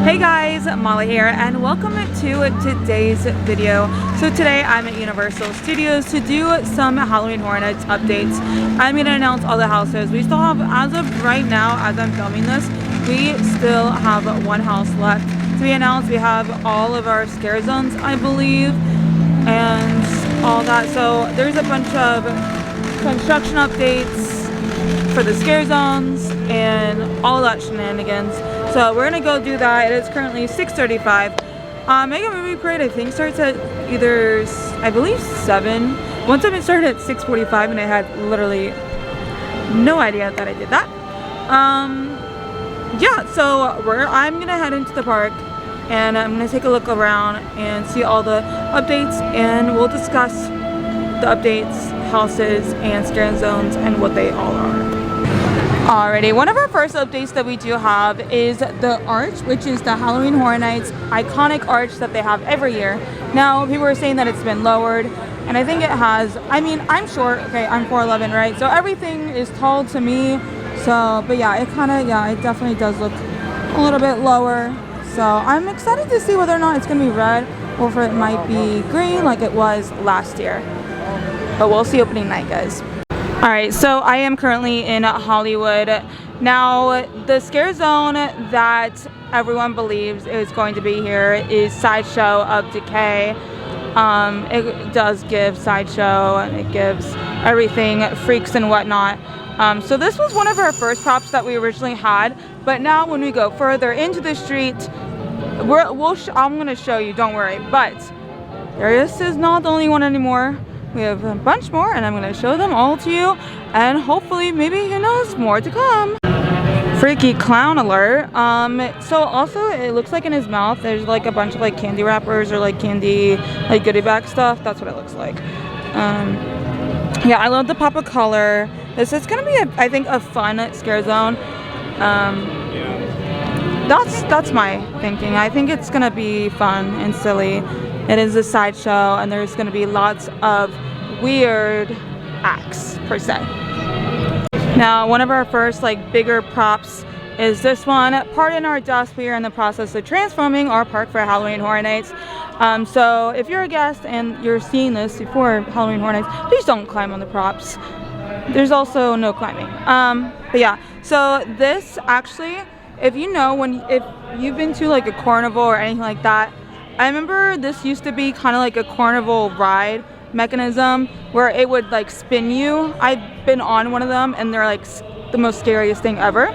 Hey guys, Molly here and welcome to today's video. So today I'm at Universal Studios to do some Halloween Horror Nights updates. I'm going to announce all the houses. We still have, as of right now, as I'm filming this, we still have one house left to be announced. We have all of our scare zones, I believe, and all that. So there's a bunch of construction updates for the scare zones and all that shenanigans. So we're gonna go do that. It is currently 6:35. Mega Movie Parade, I think, starts at either, I believe, 7. Once I've been started at 6:45 and I had literally no idea that I did that. Yeah, so I'm gonna head into the park and I'm gonna take a look around and see all the updates, and we'll discuss the updates, houses, and scare zones and what they all are. Alrighty, one of our first updates that we do have is the arch, which is the Halloween Horror Nights iconic arch that they have every year. Now, people are saying that it's been lowered, and I think it has. I mean, I'm short, okay, I'm 4'11", right? So everything is tall to me. So, but yeah, it definitely does look a little bit lower. So I'm excited to see whether or not it's gonna be red or if it might be green like it was last year. But we'll see opening night, guys. Alright, so I am currently in Hollywood. Now, the scare zone that everyone believes is going to be here is Sideshow of Decay. It does give Sideshow, and it gives everything, freaks and whatnot. So this was one of our first props that we originally had, but now when we go further into the street, I'm going to show you, don't worry. But this is not the only one anymore. We have a bunch more, and I'm going to show them all to you, and hopefully, maybe, who knows, more to come. Freaky clown alert. So also, it looks like in his mouth, there's like a bunch of like candy wrappers or like candy, like goodie bag stuff. That's what it looks like. Yeah, I love the pop of color. This is going to be, I think, a fun scare zone. That's my thinking. I think it's going to be fun and silly. It is a sideshow, and there's going to be lots of weird acts, per se. Now, one of our first, like, bigger props is this one. Pardon our dust, we are in the process of transforming our park for Halloween Horror Nights. So, if you're a guest and you're seeing this before Halloween Horror Nights, please don't climb on the props. There's also no climbing. But yeah, so this actually, if you know, if you've been to, like, a carnival or anything like that, I remember this used to be kind of like a carnival ride mechanism where it would like spin you. I've been on one of them and they're like the most scariest thing ever.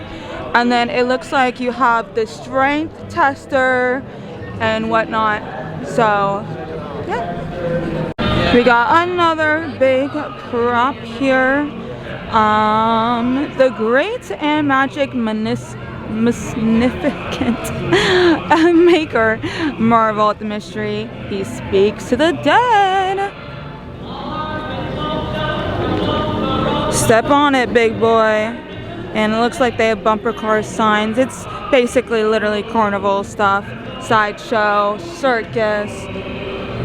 And then it looks like you have the strength tester and whatnot. So yeah, we got another big prop here. The Great and Magic Magnificent Maker marvel at the mystery. He speaks to the dead. Step on it, big boy. And it looks like they have bumper car signs. It's basically literally carnival stuff, sideshow, circus,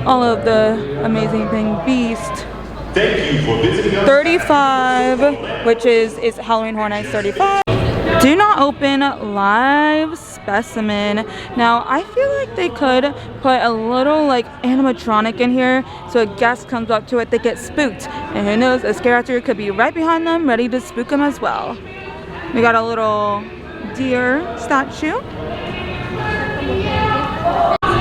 all of the amazing thing. Beast. Thank you for visiting us. 35, which is Halloween Horror Nights 35. Do not open live specimen. Now, I feel like they could put a little like animatronic in here, so a guest comes up to it, they get spooked, and who knows, a scare actor could be right behind them, ready to spook them as well. We got a little deer statue.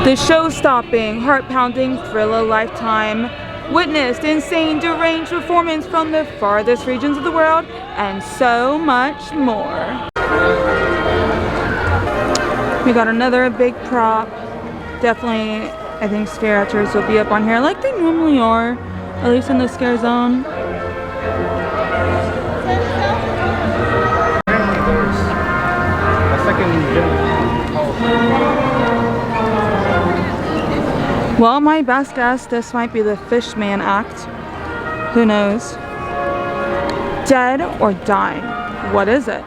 The show-stopping, heart-pounding thrill of a lifetime. Witnessed insane, deranged performance from the farthest regions of the world, and so much more. We got another big prop. Definitely, I think scare actors will be up on here like they normally are, at least in the scare zone. Well, my best guess, this might be the Fishman act. Who knows? Dead or dying? What is it?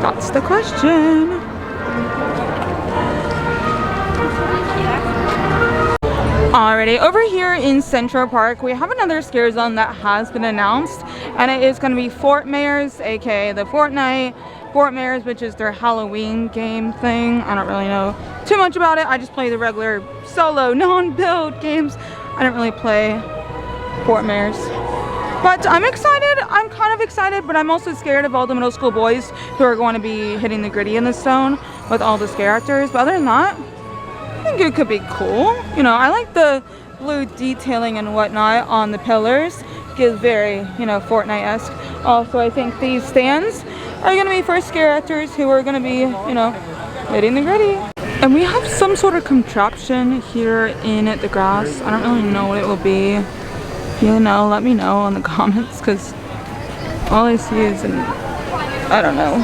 That's the question. Alrighty, over here in Central Park, we have another scare zone that has been announced, and it is going to be Fort Mayor's, aka the Fortnite. Fort Myers, which is their Halloween game thing. I don't really know too much about it. I just play the regular solo non-build games. I don't really play Fort Myers. But I'm excited. I'm kind of excited, but I'm also scared of all the middle school boys who are going to be hitting the gritty in the stone with all the scare actors. But other than that, I think it could be cool. You know, I like the blue detailing and whatnot on the pillars. Gives very, you know, Fortnite-esque. Also, I think these stands are going to be for scare actors who are going to be, you know, hitting the gritty. And we have some sort of contraption here in the grass. I don't really know what it will be. If you know, let me know in the comments, because all I see is I don't know,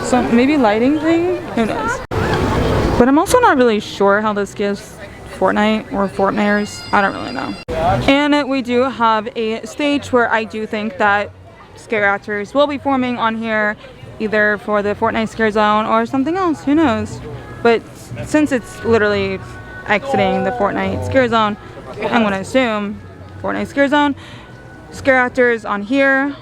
some maybe lighting thing? Who knows? But I'm also not really sure how this gives Fortnite or Fort Myers. I don't really know. And we do have a stage where I do think that scare actors will be forming on here, either for the Fortnite scare zone or something else. Who knows? But since it's literally exiting the Fortnite scare zone, I'm going to assume Fortnite scare zone, scare actors on here,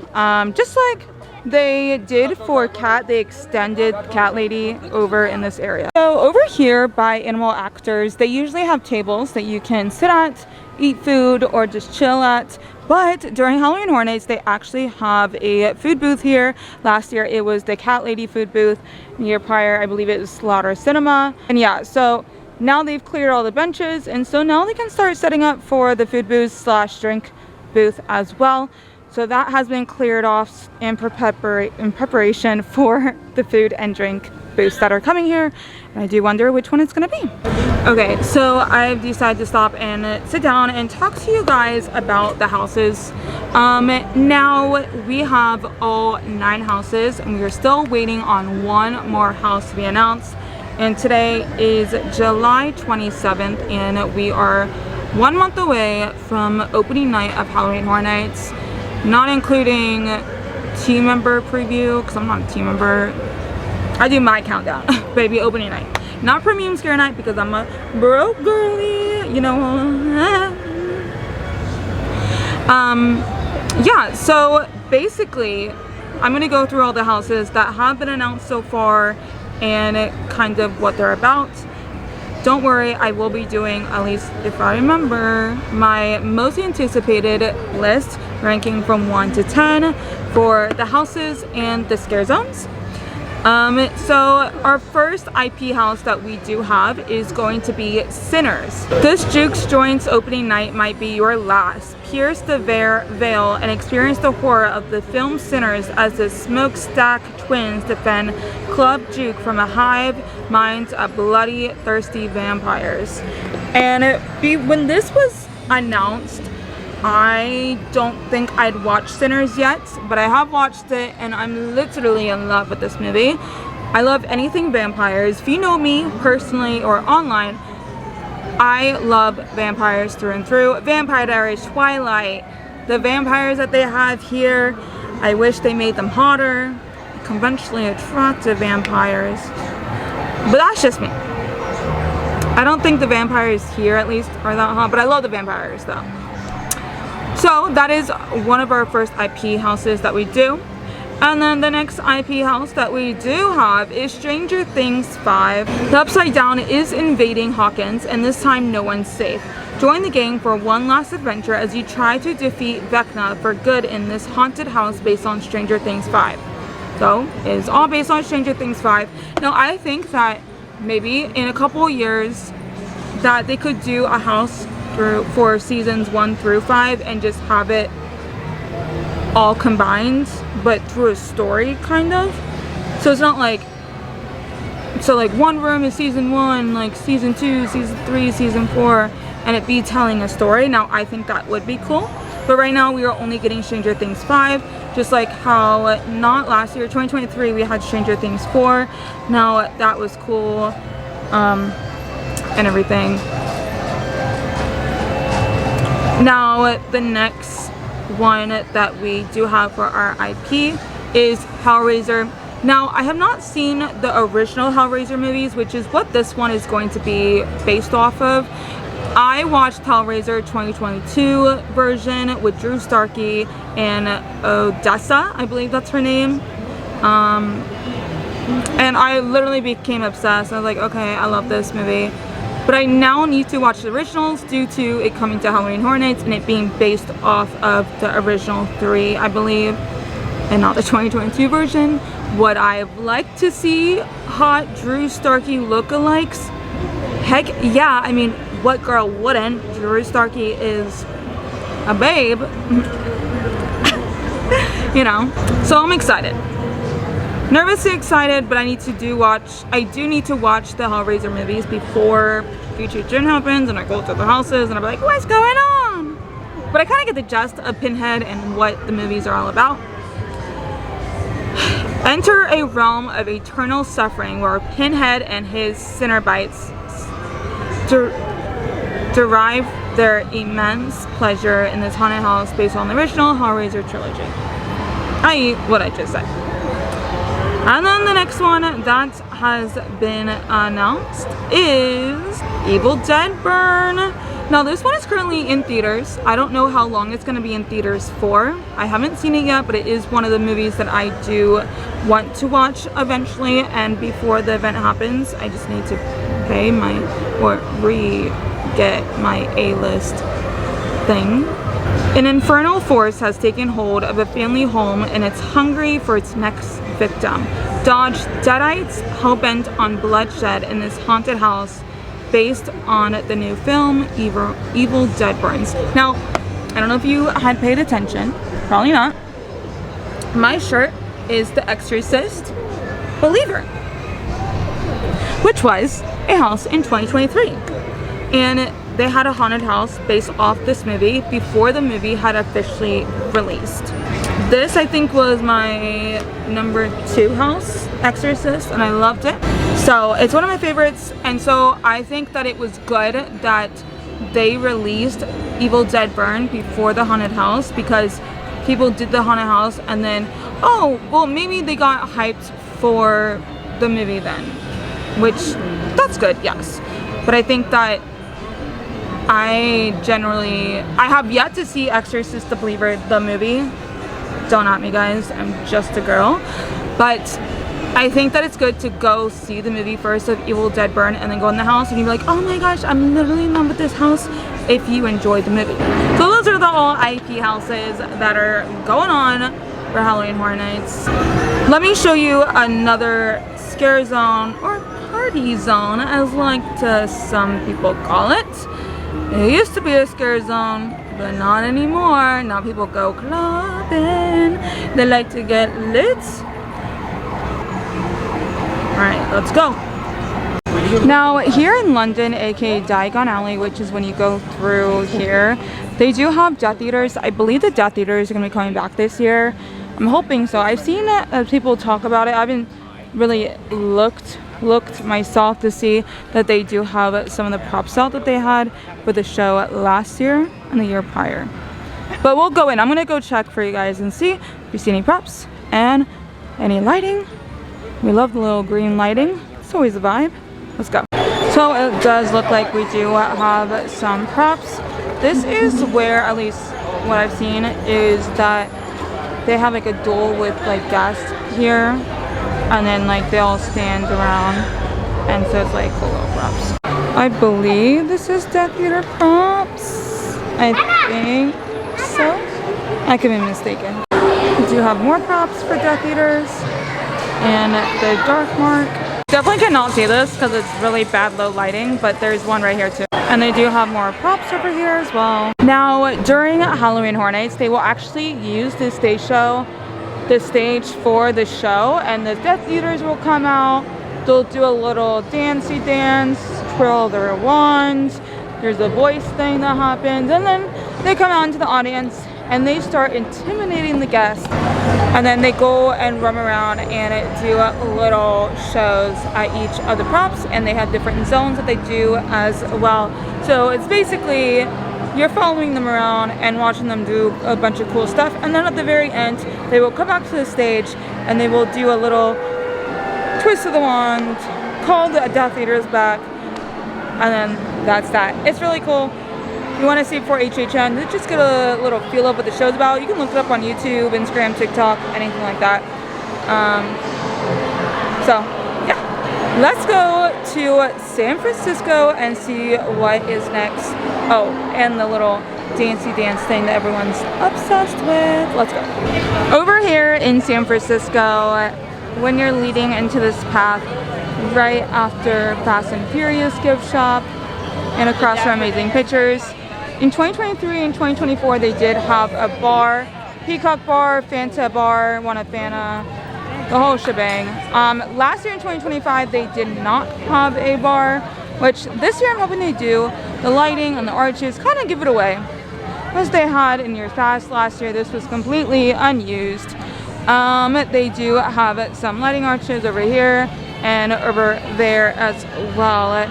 just like they did for Cat. They extended Cat Lady over in this area. So over here by animal actors, they usually have tables that you can sit at, eat food, or just chill at. But during Halloween Horror Nights, they actually have a food booth here. Last year it was the Cat Lady food booth. The year prior, I believe it was Slaughter Cinema. And yeah, so now they've cleared all the benches, and so now they can start setting up for the food booth slash drink booth as well. So that has been cleared off in preparation for the food and drink booths that are coming here. And I do wonder which one it's gonna be. Okay, so I've decided to stop and sit down and talk to you guys about the houses. Now we have all 9 houses, and we are still waiting on one more house to be announced. And today is July 27th, and we are 1 month away from opening night of Halloween Horror Nights, not including team member preview, because I'm not a team member. I do my countdown, baby, opening night. Not premium scare night, because I'm a broke girly, you know. Yeah, so basically, I'm gonna go through all the houses that have been announced so far and kind of what they're about. Don't worry, I will be doing, at least if I remember, my most anticipated list ranking from 1 to 10 for the houses and the scare zones. So our first IP house that we do have is going to be Sinners. This Jukes Joints opening night might be your last. Pierce the veil and experience the horror of the film Sinners as the Smokestack twins defend Club Juke from a hive mind of bloody, thirsty vampires. And when this was announced, I don't think I'd watched Sinners yet, but I have watched it, and I'm literally in love with this movie. I love anything vampires. If you know me personally or online, I love vampires through and through. Vampire Diaries, Twilight, the vampires that they have here, I wish they made them hotter, conventionally attractive vampires. But that's just me. I don't think the vampires here, at least, are that hot, but I love the vampires though. So that is one of our first IP houses that we do. And then the next IP house that we do have is Stranger Things 5. The Upside Down is invading Hawkins, and this time no one's safe. Join the gang for one last adventure as you try to defeat Vecna for good in this haunted house based on Stranger Things 5. So it is all based on Stranger Things 5. Now I think that maybe in a couple years that they could do a house for seasons 1 through 5 and just have it all combined, but through a story, kind of. So it's not like, so like one room is season 1, like season 2, season 3, season 4, and it be telling a story. Now I think that would be cool, but right now we are only getting Stranger Things 5, just like how not last year, 2023, we had Stranger Things 4. Now that was cool, and everything. Now the next one that we do have for our IP is Hellraiser. Now I have not seen the original Hellraiser movies, which is what this one is going to be based off of. I watched Hellraiser 2022 version with Drew Starkey and Odessa, I believe that's her name. and I literally became obsessed. I was like, okay, I love this movie. But I now need to watch the originals due to it coming to Halloween Horror Nights and it being based off of the original 3, I believe, and not the 2022 version. Would I have liked to see hot Drew Starkey lookalikes? Heck yeah, I mean, what girl wouldn't? Drew Starkey is a babe. You know, so I'm excited. Nervously excited, but I do need to watch the Hellraiser movies before Future Gen happens, and I go to the houses and I'm like, what's going on? But I kind of get the gist of Pinhead and what the movies are all about. Enter a realm of eternal suffering where Pinhead and his Cenobites derive their immense pleasure in this haunted house based on the original Hellraiser trilogy. I.e. what I just said. And then the next one that has been announced is Evil Dead Burn. Now this one is currently in theaters. I don't know how long it's going to be in theaters for. I haven't seen it yet, but it is one of the movies that I do want to watch eventually. And before the event happens, I just need to pay my, or get my A-list thing. An infernal force has taken hold of a family home and it's hungry for its next victim. Dodge Deadites hell-bent on bloodshed in this haunted house based on the new film Evil Dead Burns. Now, I don't know if you had paid attention, probably not. My shirt is The Exorcist Believer, which was a house in 2023. And they had a haunted house based off this movie before the movie had officially released. This, I think, was my number 2 house, Exorcist, and I loved it. So it's one of my favorites, and so I think that it was good that they released Evil Dead Burn before the haunted house, because people did the haunted house and then, oh, well, maybe they got hyped for the movie then, which, that's good, yes. But I think that I have yet to see Exorcist the Believer, the movie. Don't at me, guys, I'm just a girl. But I think that it's good to go see the movie first of Evil Dead Burn and then go in the house and you'll be like, oh my gosh, I'm literally in love with this house, if you enjoyed the movie. So those are the all IP houses that are going on for Halloween Horror Nights. Let me show you another scare zone, or party zone, as some people call it. It used to be a scare zone, but not anymore. Now people go clubbing. They like to get lit. Alright, let's go. Now here in London, aka Diagon Alley, which is when you go through here, they do have Death Eaters. I believe the Death Eaters are going to be coming back this year. I'm hoping so. I've seen people talk about it. I haven't really looked myself to see that they do have some of the props out that they had for the show last year and the year prior. But we'll go in. I'm gonna go check for you guys and see if you see any props and any lighting. We love the little green lighting. It's always a vibe. Let's go. So it does look like we do have some props. This is where, at least what I've seen, is that they have like a duel with like guests here. And then like they all stand around, and so it's like cool little props. I believe this is Death Eater props. I think so. I could be mistaken. We do have more props for Death Eaters and the Dark Mark. Definitely cannot see this because it's really bad low lighting, but there's one right here too. And they do have more props over here as well. Now during Halloween Horror Nights, they will actually use the stage for the show, and the Death Eaters will come out. They'll do a little dancey dance, twirl their wands, there's a voice thing that happens, and then they come out into the audience and they start intimidating the guests, and then they go and roam around and do little shows at each of the props, and they have different zones that they do as well. So it's basically you're following them around and watching them do a bunch of cool stuff, and then at the very end they will come back to the stage and they will do a little twist of the wand, call the Death Eaters back, and then that's that. It's really cool. If you want to see it for HHN, just get a little feel of what the show's about. You can look it up on YouTube, Instagram, TikTok, anything like that. So yeah, let's go to San Francisco and see what is next. Oh, and the little dancey dance thing that everyone's obsessed with. Let's go. Over here in San Francisco, when you're leading into this path, right after Fast and Furious gift shop and across from Amazing Pictures. In 2023 and 2024, they did have a bar, Peacock Bar, Fanta Bar, Wanna Fanta, the whole shebang. Last year in 2025, they did not have a bar, which this year I'm hoping they do. The lighting and the arches kind of give it away, as they had in years past. Last year, this was completely unused. They do have some lighting arches over here and over there as well.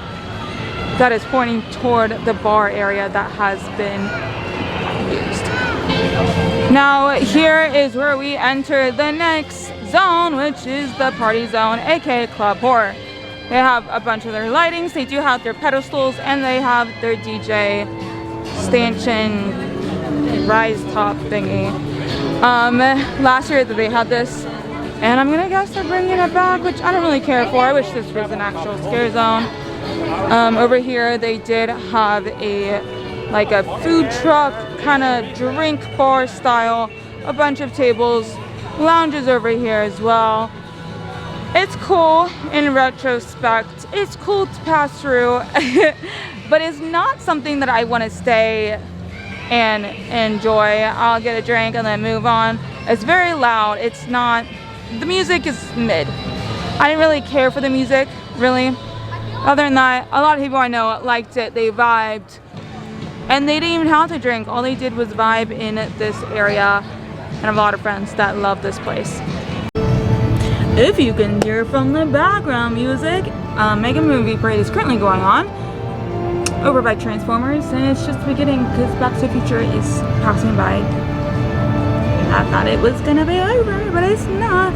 That is pointing toward the bar area that has been used. Now here is where we enter the next zone, which is the party zone, aka Club Horror. They have a bunch of their lightings, they do have their pedestals, and they have their DJ stanchion rise top thingy. Last year they had this, and I'm gonna guess they're bringing it back, which I don't really care for. I wish this was an actual scare zone. Over here they did have a food truck kind of drink bar style, a bunch of tables, lounges over here as well. It's cool in retrospect. It's cool to pass through, but it's not something that I want to stay and enjoy. I'll get a drink and then move on. It's very loud. It's not, the music is mid. I didn't really care for the music, really. Other than that, a lot of people I know liked it. They vibed, and they didn't even have to drink. All they did was vibe in this area, and I have a lot of friends that love this place. If you can hear from the background music, Mega Movie Parade is currently going on over by Transformers, and it's just beginning because Back to the Future is passing by. I thought it was gonna be over, but it's not.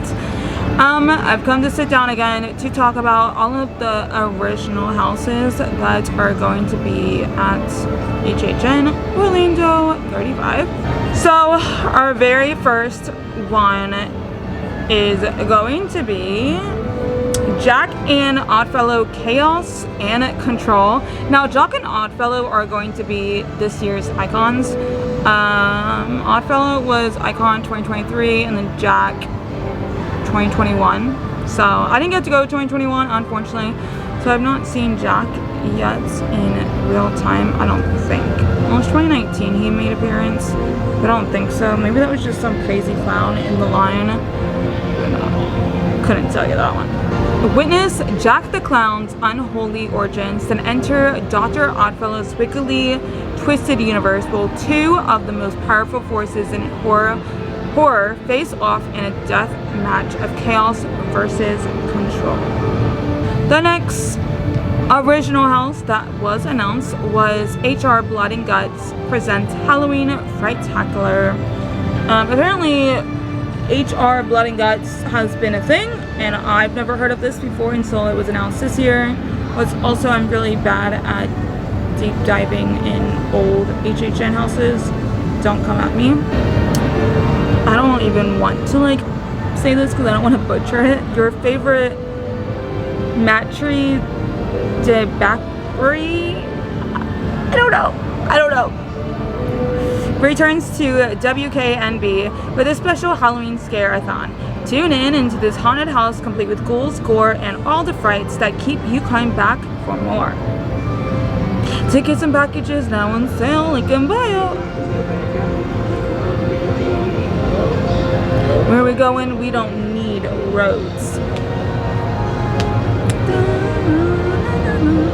I've come to sit down again to talk about all of the original houses that are going to be at HHN Orlando 35. So our very first one is going to be Jack and Oddfellow Chaos and Control. Now Jack and Oddfellow are going to be this year's icons. Oddfellow was icon 2023 and then Jack 2021. So I didn't get to go to 2021 unfortunately, so I've not seen Jack yet in real time. I don't think. Well, it's 2019 he made appearance, but I don't think so. Maybe that was just some crazy clown in the line. Couldn't tell you that one. Witness Jack the Clown's unholy origins, then enter Dr. Oddfellow's wickedly twisted universe, while two of the most powerful forces in horror face off in a death match of chaos versus control. The next original house that was announced was HR Blood and Guts presents Halloween Frightacular. Apparently HR Blood and Guts has been a thing, and I've never heard of this before until it was announced this year. But also, I'm really bad at deep diving in old HHN houses. Don't come at me. I don't even want to say this because I don't want to butcher it. Your favorite Matri de Bakri? I don't know. Returns to WKNB with a special Halloween scare-a-thon. Tune in into this haunted house complete with ghouls, gore, and all the frights that keep you coming back for more. Tickets and packages now on sale, link in bio. Where are we going? We don't need roads.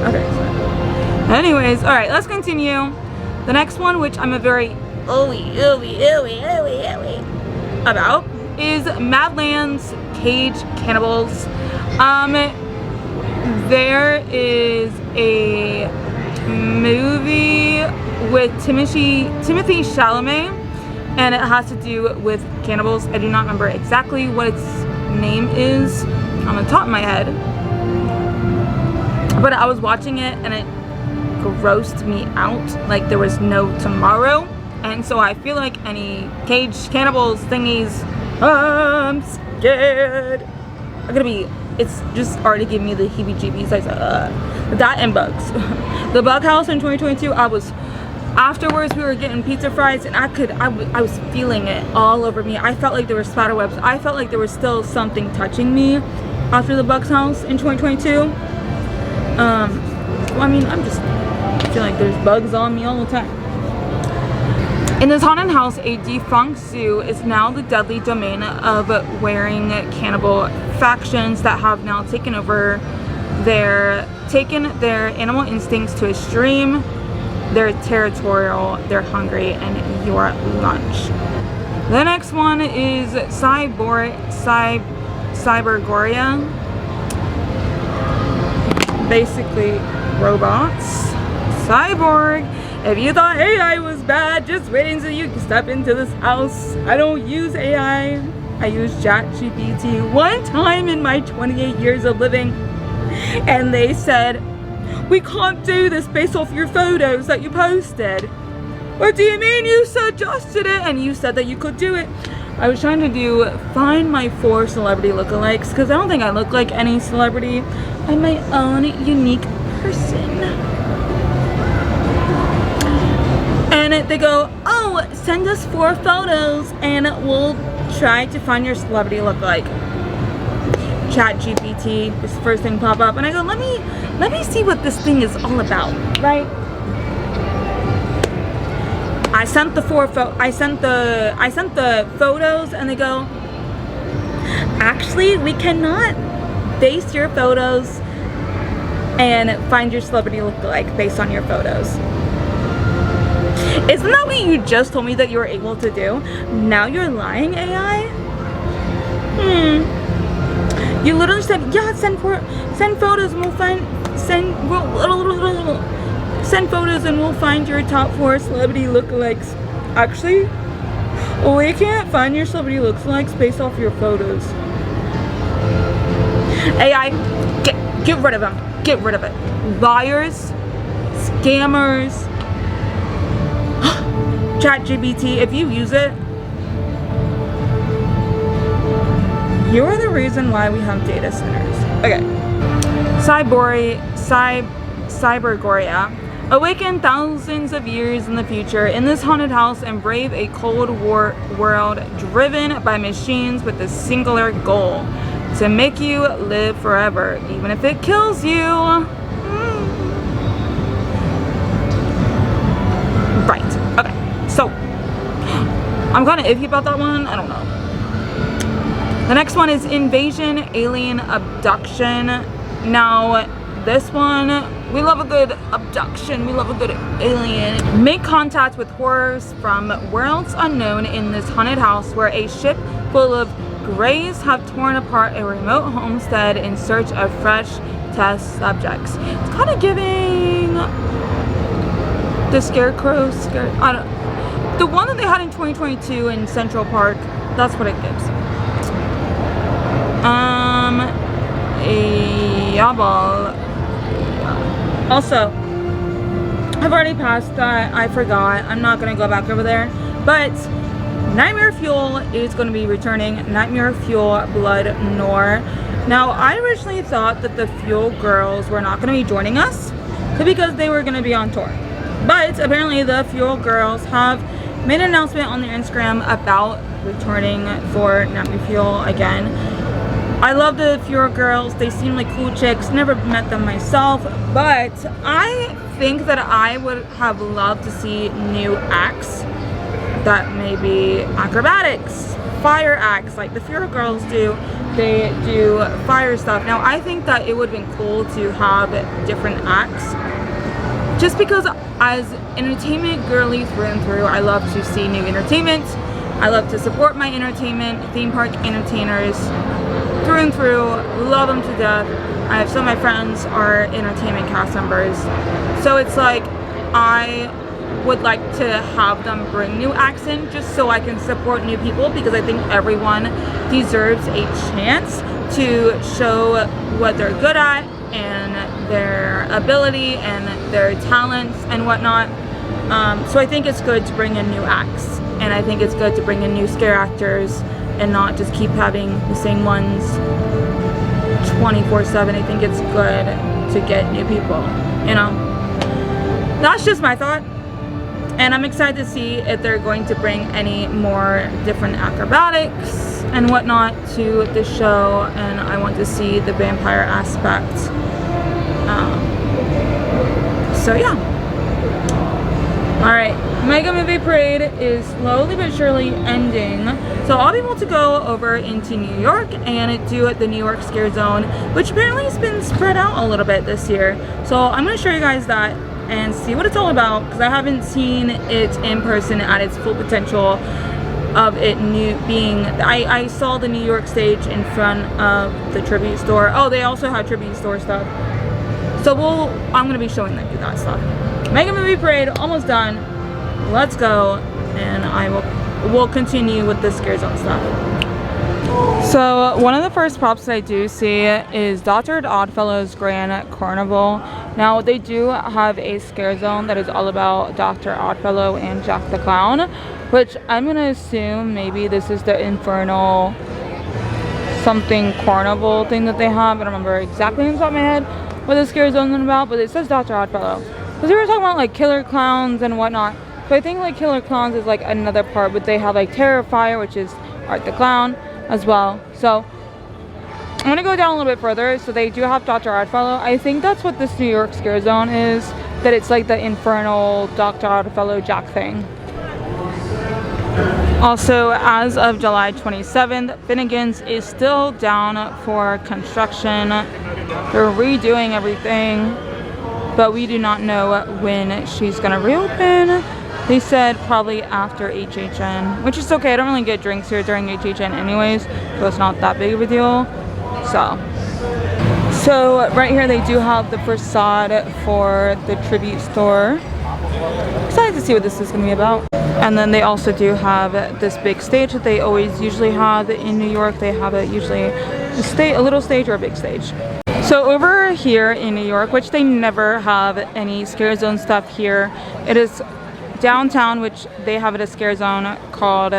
Okay, so anyways, alright, let's continue. The next one, which I'm a very about, is Madlands Cage Cannibals. There is a movie with Timothy Chalamet, and it has to do with cannibals. I do not remember exactly what its name is on the top of my head, but I was watching it and it grossed me out like there was no tomorrow. And so I feel like any cage cannibals thingies, I'm scared, are gonna be it's just already giving me the heebie-jeebies. I said, that and bugs. The bug house in 2022, afterwards we were getting pizza fries, and I was feeling it all over me. I felt like there were spider webs. I felt like there was still something touching me after the bug house in 2022. Well, I mean, I feel like there's bugs on me all the time. In this haunted house, a defunct zoo is now the deadly domain of wearing cannibal factions that have now taken their animal instincts to extreme. They're territorial, they're hungry, and your lunch. The next one is Cybergoria. Basically, robots. Cyborg. If you thought AI was bad, just wait until you step into this house. I don't use AI. I use ChatGPT one time in my 28 years of living. And they said, we can't do this based off your photos that you posted. What do you mean? You suggested it and you said that you could do it. I was trying to find my 4 celebrity lookalikes because I don't think I look like any celebrity. I'm my own unique person. And they go, oh, send us 4 photos and we'll try to find your celebrity lookalike. ChatGPT was the first thing pop up, and I go, let me see what this thing is all about, right? I sent the photos, and they go, actually, we cannot base your photos and find your celebrity lookalike based on your photos. Isn't that what you just told me that you were able to do? Now you're lying, AI? You literally said, yeah, send photos and we'll send photos and we'll find your top 4 celebrity lookalikes. Actually, we can't find your celebrity lookalikes based off your photos. AI, get rid of them. Get rid of it. Liars, scammers. ChatGPT, if you use it, you're the reason why we have data centers. Okay. Cybergoria. Awaken thousands of years in the future in this haunted house and brave a Cold War world driven by machines with a singular goal: to make you live forever, even if it kills you. Right. Okay. So, I'm kind of iffy about that one. I don't know. The next one is Invasion Alien Abduction. Now, this one, we love a good abduction. We love a good alien. Make contact with horrors from worlds unknown in this haunted house where a ship full of greys have torn apart a remote homestead in search of fresh test subjects. It's kind of giving the Scarecrow. I don't. The one that they had in 2022 in Central Park. That's what it gives. Also, I've already passed that. I forgot. I'm not gonna go back over there. But Nightmare Fuel is going to be returning. Nightmare Fuel Blood Noir. Now, I originally thought that the Fuel girls were not going to be joining us because they were going to be on tour. But apparently the Fuel girls have made an announcement on their Instagram about returning for Nightmare Fuel again. I love the Fuel girls. They seem like cool chicks. Never met them myself, but I think that I would have loved to see new acts that may be acrobatics, fire acts like the Fuel girls do. They do fire stuff. Now, I think that it would have been cool to have different acts. Just because as entertainment girly through and through, I love to see new entertainment. I love to support my entertainment, theme park entertainers through and through, love them to death. I have some of my friends are entertainment cast members. So it's like, I would like to have them bring new acts in just so I can support new people, because I think everyone deserves a chance to show what they're good at and their ability and their talents and whatnot. So I think it's good to bring in new acts, and I think it's good to bring in new scare actors and not just keep having the same ones 24/7. I think it's good to get new people, you know. That's just my thought. And I'm excited to see if they're going to bring any more different acrobatics and whatnot to the show. And I want to see the vampire aspect. So yeah. Alright, Mega Movie Parade is slowly but surely ending. So I'll be able to go over into New York and do the New York Scare Zone, which apparently has been spread out a little bit this year. So I'm going to show you guys that and see what it's all about, because I haven't seen it in person at its full potential of it being. I saw the New York stage in front of the tribute store. Oh, they also had tribute store stuff. So I'm going to be showing you that stuff. Mega Movie Parade, almost done. Let's go, and we'll continue with the Scare Zone stuff. So one of the first props that I do see is Dr. Oddfellow's Grand Carnival. Now they do have a Scare Zone that is all about Dr. Oddfellow and Jack the Clown, which I'm gonna assume maybe this is the Infernal something carnival thing that they have. I don't remember exactly on the top of my head what the Scare Zone is about, but it says Dr. Oddfellow. Because we were talking about like killer clowns and whatnot. So I think like killer clowns is like another part, but they have like Terrifier, which is Art the Clown as well. So I'm gonna go down a little bit further. So they do have Dr. Oddfellow. I think that's what this New York Scare Zone is. That it's like the Infernal Dr. Oddfellow Jack thing. Also, as of July 27th, Finnegan's is still down for construction. They're redoing everything, but we do not know when she's gonna reopen. They said probably after HHN, which is okay. I don't really get drinks here during HHN anyways, so it's not that big of a deal. So right here they do have the facade for the tribute store. Excited to see what this is going to be about. And then they also do have this big stage that they always usually have in New York. They have it usually a little stage or a big stage. So over here in New York, which they never have any Scare Zone stuff here, it is downtown, which they have a Scare Zone called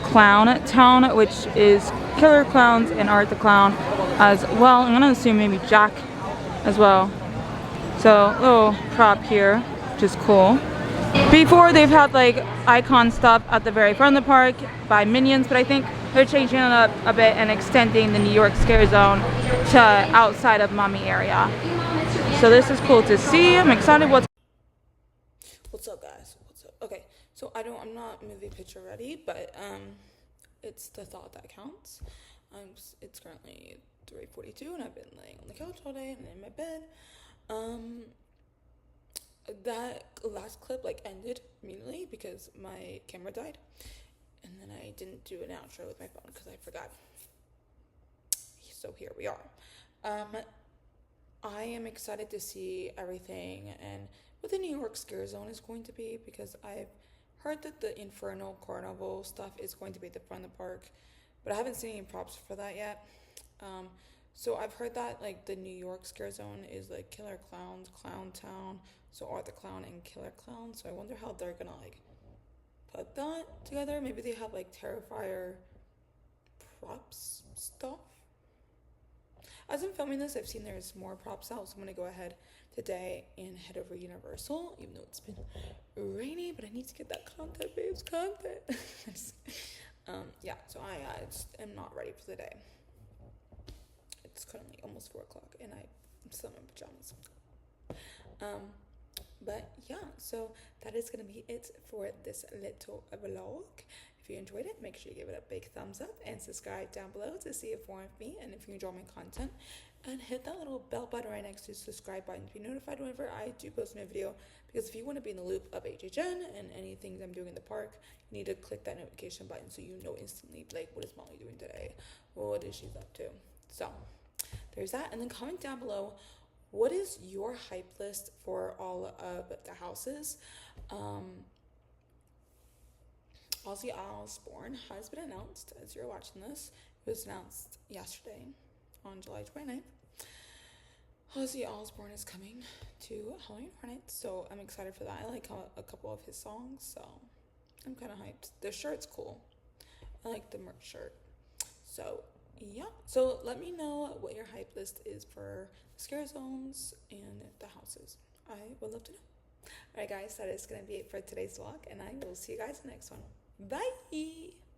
Clown Town, which is killer clowns and Art the Clown as well. I'm gonna assume maybe Jack as well. So little prop here, which is cool. Before they've had like icon stuff at the very front of the park by Minions, but I think they're changing it up a bit and extending the New York Scare Zone to outside of Mommy area. So this is cool to see. I'm excited. What's up, guys? What's up? Okay, so I'm not movie picture ready, but it's the thought that counts. It's currently 3:42 and I've been laying on the couch all day and in my bed. That last clip like ended immediately because my camera died, and then I didn't do an outro with my phone because I forgot. So here we are. I am excited to see everything and what the New York Scare Zone is going to be, because I've heard that the Infernal Carnival stuff is going to be at the front of the park, but I haven't seen any props for that yet. So I've heard that like the New York Scare Zone is like Killer Clowns, Clown Town, so Art the Clown and Killer Clown. So I wonder how they're gonna like put that together. Maybe they have like Terrifier props stuff. As I'm filming this, I've seen there's more props out, so I'm gonna go ahead today and head over to Universal, even though it's been rainy, but I need to get that content, babes, content. Yeah, so I am not ready for the day. It's currently almost 4 o'clock and I'm still in my pajamas. But yeah, so that is going to be it for this little vlog. If you enjoyed it, make sure you give it a big thumbs up and subscribe down below to see more of me, and if you enjoy my content, and hit that little bell button right next to the subscribe button to be notified whenever I do post a new video, because if you want to be in the loop of HHN and anything I'm doing in the park, you need to click that notification button so you know instantly, like, what is Molly doing today? What is she up to? So there's that. And then comment down below, what is your hype list for all of the houses? Ozzy Osbourne has been announced as you're watching this. It was announced yesterday on July 29th. Ozzy Osbourne is coming to Halloween Horror Nights, so I'm excited for that. I like a couple of his songs, so I'm kind of hyped. The shirt's cool. I like the merch shirt. So yeah, so let me know what your hype list is for the scare zones and the houses. I would love to know. Alright guys, that is going to be it for today's vlog, and I will see you guys in the next one. Bye!